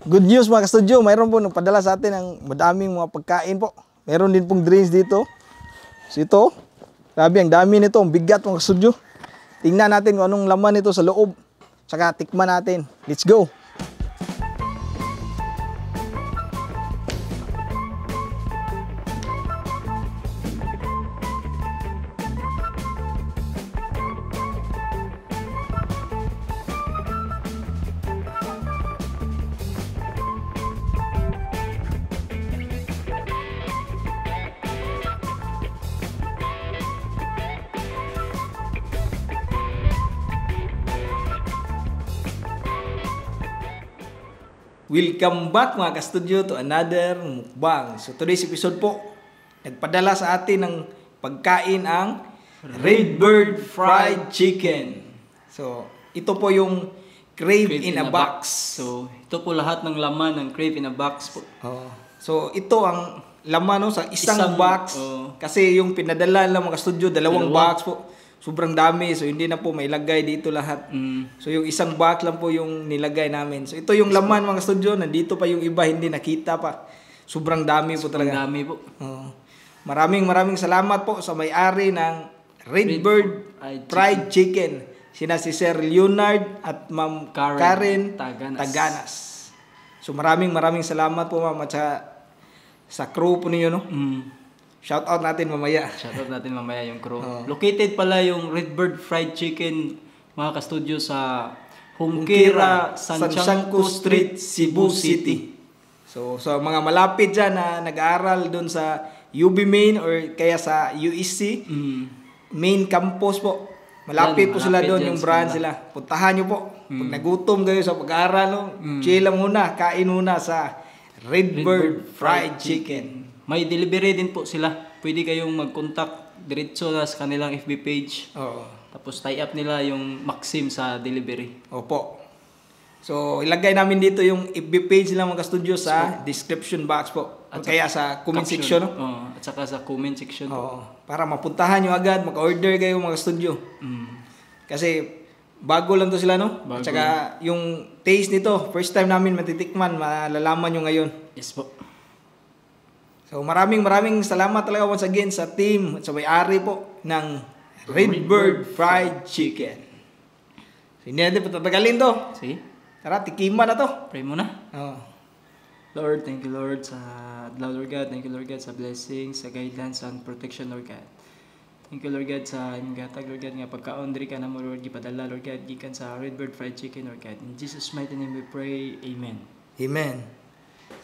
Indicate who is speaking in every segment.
Speaker 1: Good news mga ka-studio, mayroon po nagpadala sa atin ng madaming mga pagkain po. Mayroon din pong drinks dito. So ito, grabe ang dami nito, ang bigat mga ka-studio. Tingnan natin kung anong laman nito sa loob. Tsaka tikman natin. Let's go! Welcome back mga ka-studio to another mukbang. So today's episode po, nagpadala sa atin ng pagkain ang Redbird Fried Chicken. So ito po yung Crave in a Box.
Speaker 2: So ito po lahat ng laman ng Crave in a Box po.
Speaker 1: So ito ang laman no, sa isang box. Kasi yung pinadala lang mga ka-studio, dalawang box po. Sobrang dami, so hindi na po mailagay dito lahat. So yung isang box lang po yung nilagay namin. So ito yung laman mga studio, nandito pa yung iba hindi nakita pa. Sobrang dami po talaga.
Speaker 2: Sobrang dami po.
Speaker 1: Maraming salamat po sa may-ari ng Redbird Fried Chicken. Sina si Sir Leonard at Ma'am Karen Taganas. So maraming salamat po ma'am at sa crew po ninyo no. Shout out natin mamaya.
Speaker 2: Yung crew. Located pala yung Redbird Fried Chicken mga ka-studio sa Hungkira, Santiago Street, Cebu City.
Speaker 1: So mga malapit dyan na nag-aaral doon sa UB Main or kaya sa USC main campus po. Malapit po sila doon, yung branch sila. Puntahan nyo po. Pag nagutom kayo sa pag-aaral, chill lang muna, kain muna sa Redbird Fried Chicken.
Speaker 2: May delivery din po sila. Pwede kayong mag-contact diretso sa kanilang FB page. Tapos tie up nila yung Maxim sa delivery.
Speaker 1: Opo. So ilagay namin dito yung FB page nila mga studio sa description box po. At kaya sa comment section. No?
Speaker 2: At saka sa comment section.
Speaker 1: Para mapuntahan nyo agad, mag-order kayo mga studio. Kasi bago lang to sila no? At saka yung taste nito, first time namin matitikman, malalaman nyo ngayon.
Speaker 2: Yes po.
Speaker 1: So maraming salamat talaga once again sa team at sa may-ari po ng Redbird Fried Chicken. So hindi natin patatagalin to.
Speaker 2: Sige.
Speaker 1: Tara, tikiman na to.
Speaker 2: Pray muna. Lord, thank you Lord Lord God, thank you Lord God sa blessings, sa guidance and protection Lord God. Thank you Lord God sa imong gatag Lord God nga pagkaon diri ka namo Lord gipadala Lord God gikan sa Redbird Fried Chicken Lord God. In Jesus mighty name we pray. Amen.
Speaker 1: Amen.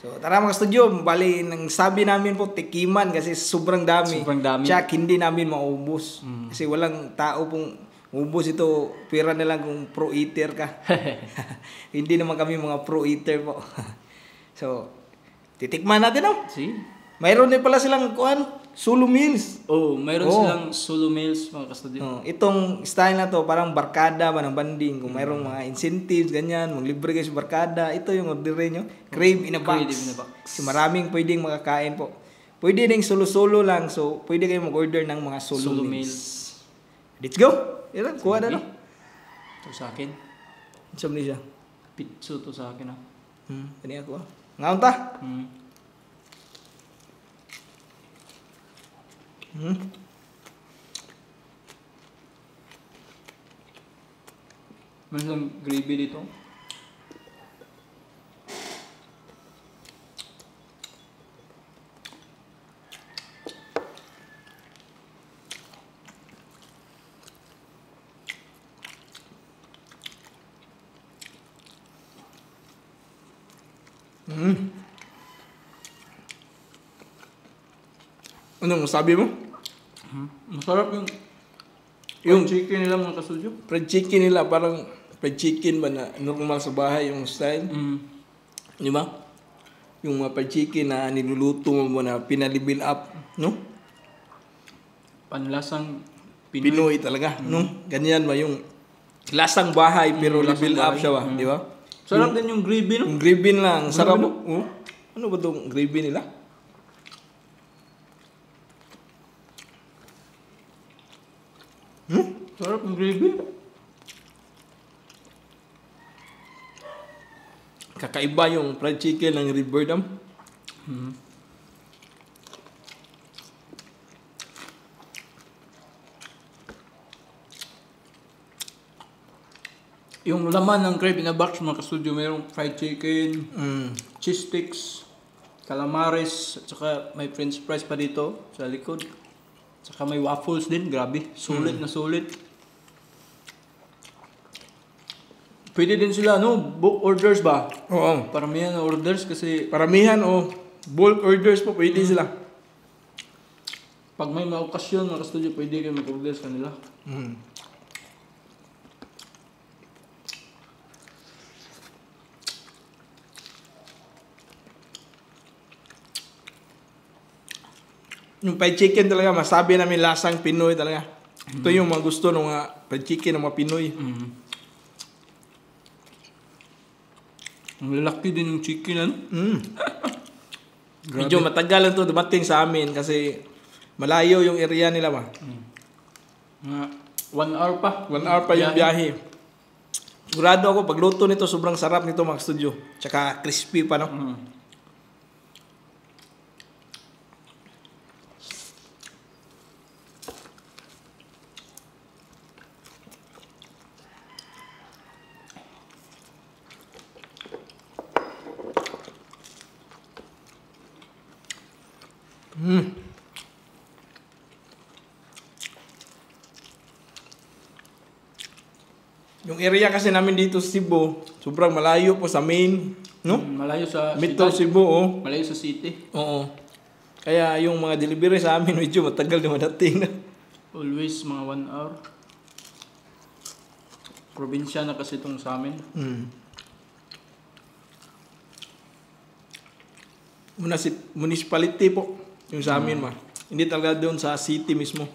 Speaker 1: So tara mga studio, bali nang sabi namin po tikiman kasi sobrang dami. Check, hindi namin maubos. Kasi walang tao pong ubos ito. Pira na lang kung pro eater ka. Hindi naman kami mga pro eater po. So titikman natin no?
Speaker 2: See?
Speaker 1: Mayroon din pala silang solo meals.
Speaker 2: Mayroon silang solo meals mga ka-studio.
Speaker 1: Itong style na to parang barkada ba ng banding. Kung mayroong mga incentives ganyan, maglibre kayo sa barkada, ito yung orderin nyo. Crave in a box. So, maraming pwedeng makakain po. Pwede ding solo-solo lang. So pwede kayo mag-order ng mga solo meals. Let's go. Yan, kuha na no.
Speaker 2: Ito sa akin.
Speaker 1: Saan niya?
Speaker 2: Pizza to sa akin
Speaker 1: Kani ako Ngaon ta?
Speaker 2: Meron lang gravy dito.
Speaker 1: Anong sabi mo?
Speaker 2: Masarap yung chicken nila mga ka-studio.
Speaker 1: Fried chicken nila parang fried chicken ba na normal sa bahay yung style. Di ba? Yung mga fried chicken na niluluto mo na pinalibil up, no?
Speaker 2: Panlasang
Speaker 1: Pinoy talaga, no? Ganyan ba yung lasang bahay pero libil up siya ba, di ba?
Speaker 2: Sarap din yung gravy no?
Speaker 1: Yung gravy lang, sarap. Ano ba tong gravy nila?
Speaker 2: Sarap ng gravy.
Speaker 1: Kakaiba yung fried chicken ng Redbird.
Speaker 2: Yung laman ng Crave in a Box mga ka-studio, mayroong fried chicken, cheese sticks, calamares, at saka may french fries pa dito sa likod. At saka may waffles din, grabe, sulit na sulit. Pwede din sila, book orders ba?
Speaker 1: Oo.
Speaker 2: Paramihan na orders kasi
Speaker 1: Paramihan o bulk orders po, pwede sila.
Speaker 2: pag may mga okasyon mga ka-studio, pwede kayo mag-order sa kanila.
Speaker 1: Yung fried chicken talaga, masabi namin lasang Pinoy talaga. Ito yung mga gusto ng mga fried chicken ng mga Pinoy.
Speaker 2: Ang lalaki din yung chicken, ano?
Speaker 1: Medyo matagal lang ito dumating sa amin kasi malayo yung area nila ba.
Speaker 2: Mga 1 hour pa.
Speaker 1: 1 hour pa yung biyahe. Sigurado ako, pagluto nito, sobrang sarap nito mga studio. Tsaka crispy pa, no? Yung area kasi namin dito sa Cebu, sobrang malayo po sa main, no?
Speaker 2: Malayo sa
Speaker 1: Metro
Speaker 2: city.
Speaker 1: Cebu, oh.
Speaker 2: Malayo sa city.
Speaker 1: Oo. Kaya yung mga delivery sa amin medyo matagal na madating na.
Speaker 2: Always mga 1 hour. Probinsya na kasi itong sa amin.
Speaker 1: Municipality po yung sa amin ma. Hindi talaga doon sa city mismo.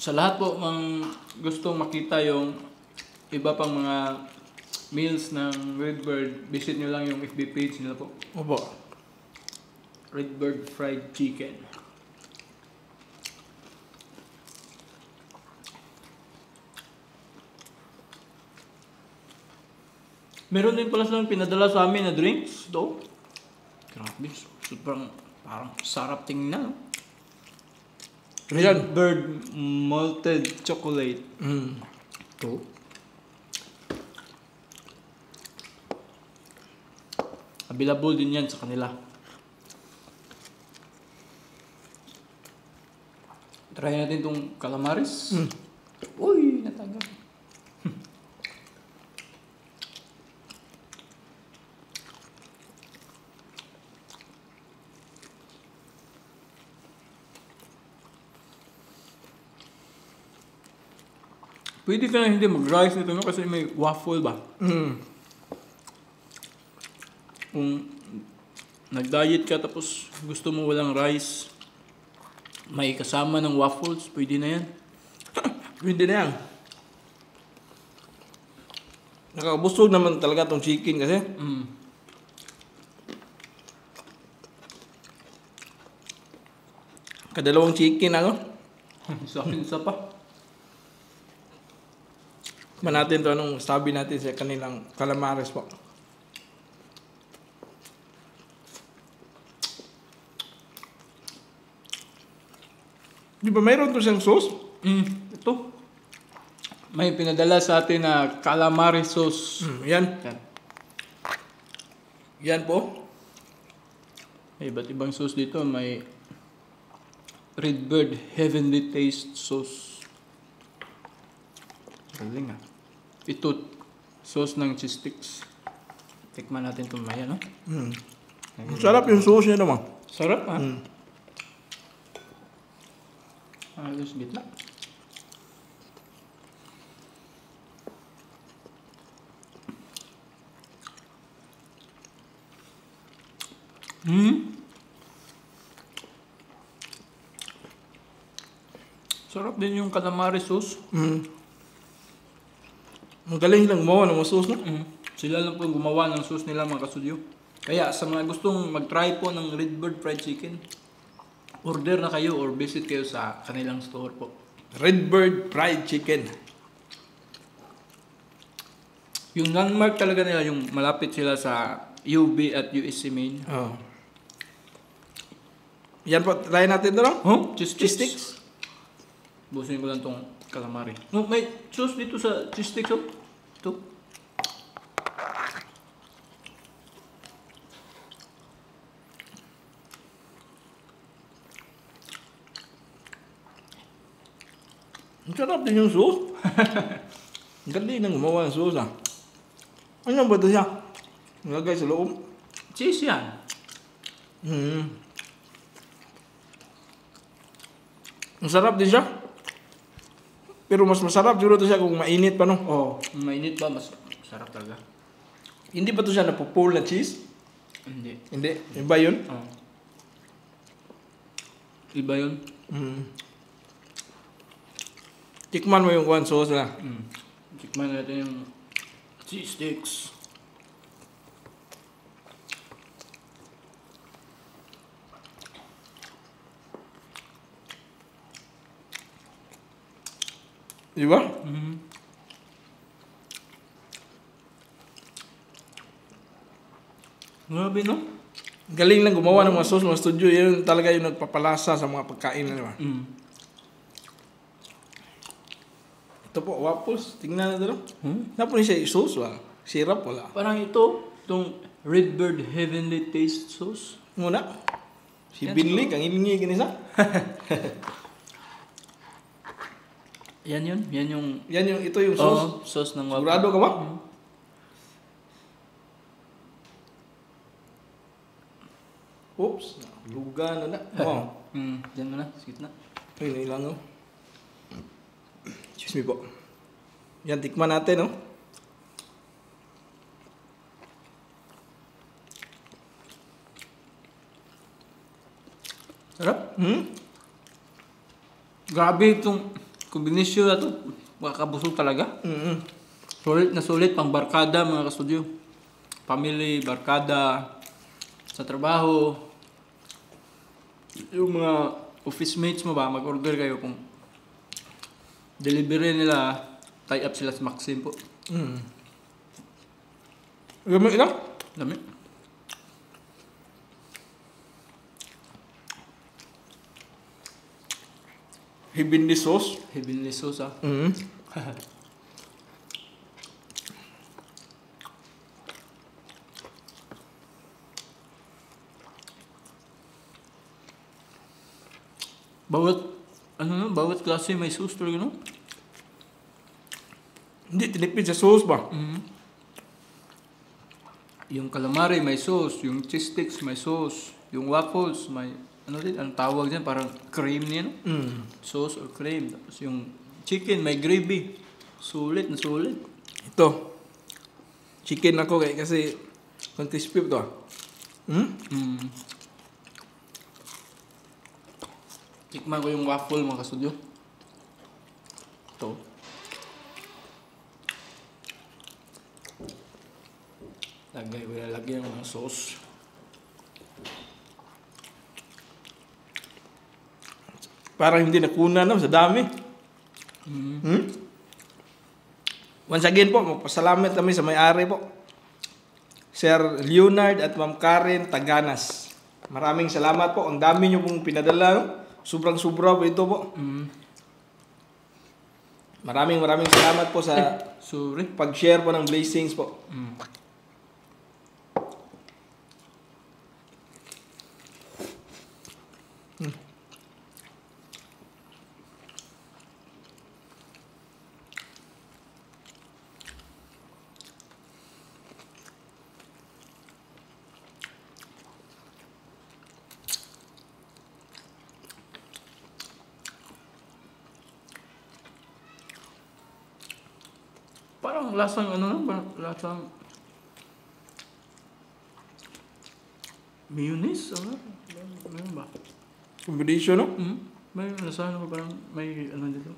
Speaker 2: Sa lahat po ng gustong makita yung iba pang mga meals ng Redbird, visit nyo lang yung FB page nila po.
Speaker 1: Opo.
Speaker 2: Redbird Fried Chicken. Meron din pala silang pinadala sa amin na drinks, do. Grabe, sobrang parang sarap tingnan. Redbird Malted Chocolate. Ito. Available din yan sa kanila. Try natin itong calamares. Uy, natanggal. Pwede ka na hindi mag-rice nito no? Kasi may waffle ba? Kung nag-diet ka tapos gusto mo walang rice, may kasama ng waffles, pwede na yan.
Speaker 1: Pwede na yan. Nakakabusog naman talaga tong chicken kasi. Kadalawang chicken ano?
Speaker 2: Sa akin isa pa.
Speaker 1: Man natin to anong sabi natin sa kanilang calamares po. Di ba mayroon to siyang sauce?
Speaker 2: Ito. May pinadala sa atin na calamari sauce.
Speaker 1: Yan.
Speaker 2: Yan.
Speaker 1: Yan po.
Speaker 2: May iba't ibang sauce dito. May Redbird Heavenly Taste Sauce. Galing ah. Ito, sauce ng cheese sticks. Tikman natin itong maya, no?
Speaker 1: Sarap yung sauce niya naman.
Speaker 2: Sarap ah. Halos gitna. Sarap din yung calamari sauce.
Speaker 1: Ang galing lang gumawa ng mga sauce, no?
Speaker 2: Sila lang po gumawa ng sauce nila mga kasudyo. Kaya sa mga gustong mag-try po ng Redbird Fried Chicken, order na kayo or visit kayo sa kanilang store po.
Speaker 1: Redbird Fried Chicken.
Speaker 2: Yung landmark talaga nila, yung malapit sila sa UB at USC Main.
Speaker 1: Oh. Yan po, try natin ito, no?
Speaker 2: Cheese
Speaker 1: Cheese
Speaker 2: sticks.
Speaker 1: sticks.
Speaker 2: Busin ko lang tong calamari. No, may sauce dito sa cheese sticks, oh. Ito.
Speaker 1: Ang sarap din yung sauce. Ang galing nang gumawa ng sauce, ah. Ano ba ito siya? Nilagay sa loob?
Speaker 2: Cheese yan.
Speaker 1: Ang sarap din siya. Pero mas masarap siguro ito siya kung mainit pa, no?
Speaker 2: Oh, mainit ba? Mas sarap talaga.
Speaker 1: Hindi pa ito siya napupul na cheese?
Speaker 2: Hindi.
Speaker 1: Hindi. Iba yun?
Speaker 2: Oh. Iba yun?
Speaker 1: Tikman mo yung one sauce na.
Speaker 2: Tikman natin yung cheese sticks.
Speaker 1: Di ba?
Speaker 2: Grabe, no?
Speaker 1: Galing lang gumawa ng mga sauce, mga studio. Yun talaga yung nagpapalasa sa mga pagkain na, di ba? Ito po, waffles. Tingnan natin, no? Napon siya yung sauce, wala. Syrup, wala.
Speaker 2: Parang ito, itong Redbird Heavenly Taste Sauce.
Speaker 1: Muna. Si
Speaker 2: Yan,
Speaker 1: Binley, kang ilingi kinisa.
Speaker 2: Yan yun. Yan yung...
Speaker 1: Yan yung, ito yung sauce.
Speaker 2: Sauce ng waffle.
Speaker 1: Sigurado ka ba? Oops. Luga na na. Oh.
Speaker 2: Diyan mo na. Sige na.
Speaker 1: Ay, nailangaw. Excuse me po. Yan, tikman natin, no?
Speaker 2: Sarap. Grabe itong kombinasyon na ito. Makakabusog talaga. Sulit pang barkada mga kastudyo. Family, barkada, sa trabaho. Yung mga office mates mo ba, mag-order kayo kung delivery nila, tie up sila sa Maxim po.
Speaker 1: Gamit lang?
Speaker 2: Dami.
Speaker 1: Heavenly sauce.
Speaker 2: Heavenly sauce, ah. Bawat klase may sauce talaga, no?
Speaker 1: Hindi, tinipid sa sauce ba?
Speaker 2: Yung calamari may sauce, yung cheese sticks may sauce, yung waffles may, anong tawag dyan, parang cream niya, no? Sauce or cream. Tapos yung chicken may gravy. Sulit na sulit.
Speaker 1: Ito. Chicken ako kasi pang crispy ito, ah.
Speaker 2: Tikman ko yung waffle mga kasudyo. Ito. Lalagyan ko ng sauce.
Speaker 1: Parang hindi nakuna na sa dami. Once again po, magpasalamat kami sa may-ari po. Sir Leonard at Ma'am Karen Taganas. Maraming salamat po. Ang dami nyo pong pinadala, no? Sobrang-sobra po ito po. Maraming salamat po sa pag-share po ng blessings po.
Speaker 2: Parang lasang lasang mayonnaise, ano ba?
Speaker 1: Combination, no?
Speaker 2: May nasa ano parang may ano dito.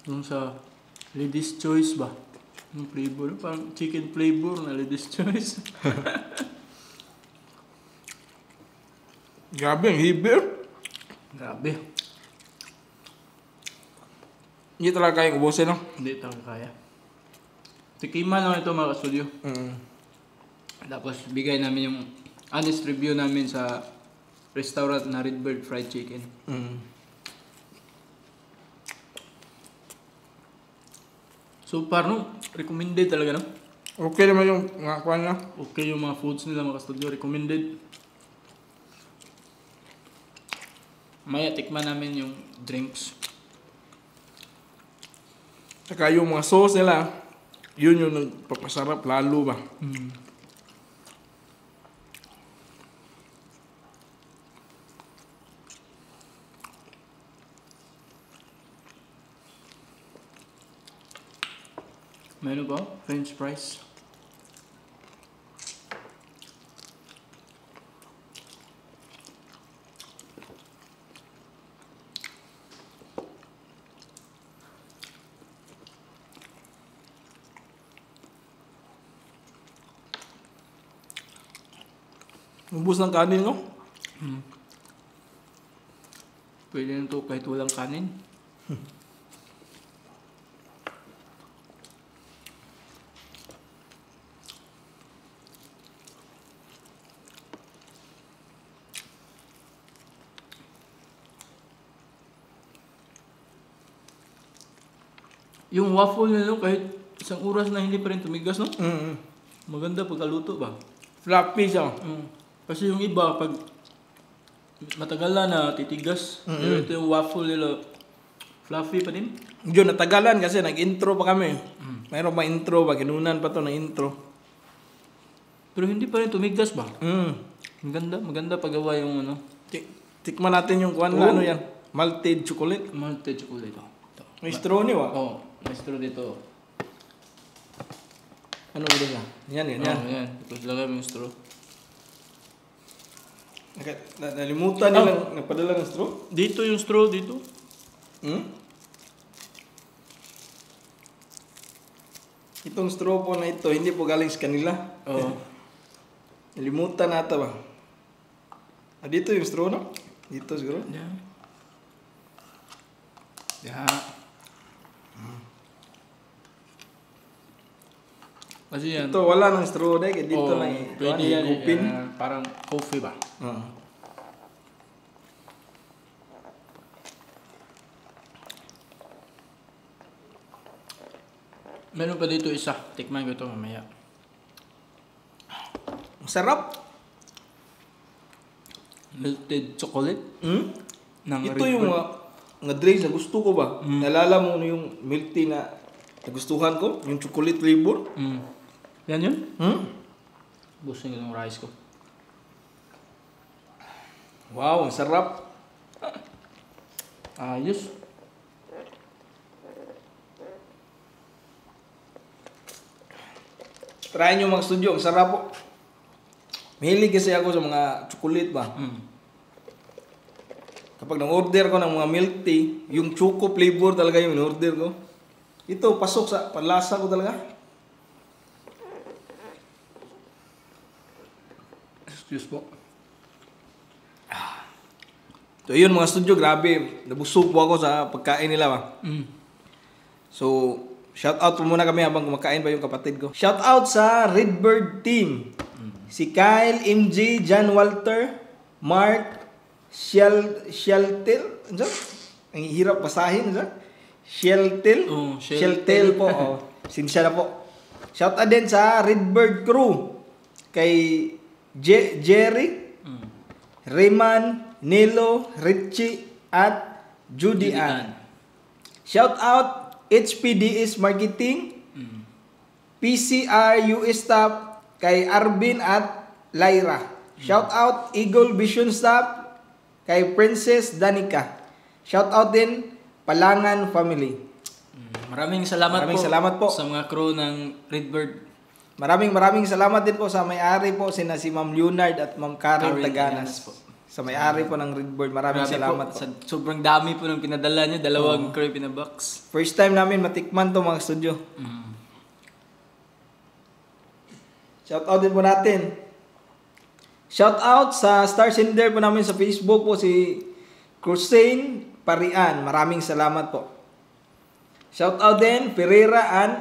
Speaker 2: Yung sa Ladies Choice ba? Yung flavor, parang chicken flavor na Ladies Choice.
Speaker 1: Grabe, ang hibi.
Speaker 2: Grabe.
Speaker 1: Hindi talaga kayang ubusin, no?
Speaker 2: Hindi talaga kaya. Tikiman lang ito mga ka-studio.
Speaker 1: Mm.
Speaker 2: Tapos bigay namin yung honest review namin sa restaurant na Redbird Fried Chicken.
Speaker 1: Mm.
Speaker 2: So parang recommended talaga, no?
Speaker 1: Okay naman yung mga kuwan na.
Speaker 2: Okay yung mga foods nila mga ka-studio. Recommended. Maya tikman namin yung drinks.
Speaker 1: Saka yung mga sauce nila, yun yung nagpapasarap lalo ba.
Speaker 2: Mm. Meron ba? French fries.
Speaker 1: Ubus ng kanin, no?
Speaker 2: Pwede na ito kahit walang kanin. Yung waffle nila kahit isang oras na hindi pa rin tumigas, no?
Speaker 1: Mm.
Speaker 2: Maganda pagkaluto ba?
Speaker 1: Fluffy siya.
Speaker 2: Kasi yung iba, pag matagal na titigas, pero ito yung waffle nila, fluffy pa din.
Speaker 1: Yun, natagalan kasi nag-intro pa kami. Mayroon pa intro ba? Kinunan pa to na intro.
Speaker 2: Pero hindi pa rin tumigas ba?
Speaker 1: Mm.
Speaker 2: Maganda paggawa yung ano.
Speaker 1: Tikman natin yung kuwan na ano yan. Malted chocolate.
Speaker 2: Malted chocolate. Ito.
Speaker 1: May straw niyo, ah.
Speaker 2: Oo, may straw dito.
Speaker 1: Ano ba siya? Yan.
Speaker 2: Yan. Tapos lagay mo yung straw.
Speaker 1: Nalimutan nilang nagpadala ng straw?
Speaker 2: Dito yung straw, dito.
Speaker 1: Itong straw po na ito, hindi po galing sa kanila.
Speaker 2: Oo.
Speaker 1: Nalimutan nata ba? Dito yung straw, no? Dito siguro.
Speaker 2: Yan. Kasi yan.
Speaker 1: Ito, wala nang straw dahil dito na
Speaker 2: pwede yan.
Speaker 1: open.
Speaker 2: Parang coffee ba? Meron pa dito isa. Tikman ko ito mamaya.
Speaker 1: Sarap.
Speaker 2: Melted chocolate.
Speaker 1: Ito yung mga drinks na gusto ko ba? Nalala mo yung milk tea na nagustuhan ko? Yung chocolate flavor?
Speaker 2: Yan yun? Busing ko yung rice ko.
Speaker 1: Wow, ang sarap.
Speaker 2: Ayos.
Speaker 1: Try nyo mga studio, ang sarap po. Mahilig kasi ako sa mga chocolate ba? Kapag nang-order ko ng mga milk tea, yung choco flavor talaga yung in-order ko. Ito, pasok sa panlasa ko talaga.
Speaker 2: Excuse po.
Speaker 1: So yun mga studio, grabe. Nabusog po ako sa pagkain nila ba? So, shout out po muna kami habang kumakain pa yung kapatid ko. Shout out sa Redbird team. Si Kyle, MJ, John Walter, Mark, Sheltel. Ano? Ang hirap basahin. Ano? Sheltel. Sheltel po. Oh. Sinsya na po. Shout out din sa Redbird crew. Kay Jerry, Rayman, Nilo, Richie, at Judy Ann. Shout out HPDS Marketing, PCR US staff, kay Arvin at Lyra. Shout out Eagle Vision staff, kay Princess Danica. Shout out din Palangan family.
Speaker 2: Maraming salamat
Speaker 1: po
Speaker 2: sa mga crew ng Redbird.
Speaker 1: Maraming salamat din po sa may-ari po si Ma'am Leonard at Ma'am Karen Taganas. Sa may-ari po ng Redbird. Maraming salamat po.
Speaker 2: Sobrang dami po ng pinadala nyo. 2 crave in a box.
Speaker 1: First time namin matikman to mga studio. Shout out din po natin. Shout out sa star sender po namin sa Facebook po si Crusane Parian. Maraming salamat po. Shout out din Pereira and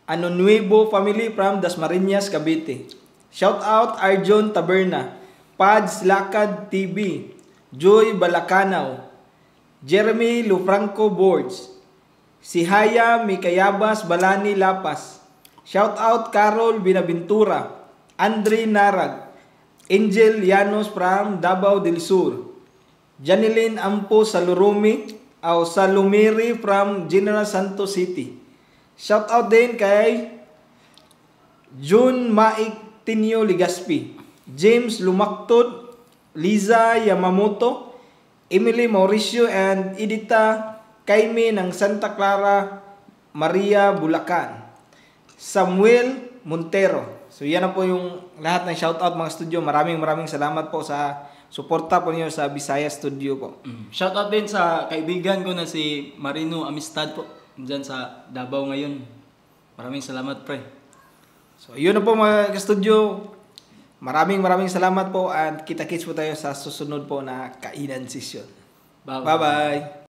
Speaker 1: Anonuevo family from Dasmariñas, Cavite. Shout out Arjon Taberna, Pads Lakad TV, Joy Balacanaw, Jeremy Lufranco Boards, si Haya Mikayabas Balani Lapas. Shout out Carol Binaventura, Andre Narag, Angel Llanos from Davao del Sur, Janeline Ampo Salurumi o Salumiri from General Santos City. Shout out din kay June Maiktinio Ligaspi, James Lumaktod, Liza Yamamoto, Emily Mauricio and Edita Kaime ng Santa Clara, Maria Bulacan, Samuel Montero. So yan na po yung lahat ng shoutout mga studio. Maraming salamat po sa suporta po niyo sa Bisaya Studio po.
Speaker 2: Shoutout din sa kaibigan ko na si Marino Amistad po, dyan sa Davao ngayon. Maraming salamat, pre.
Speaker 1: So yun na po mga studio. Maraming salamat po at kita-kits po tayo sa susunod po na kainan session. Bye-bye.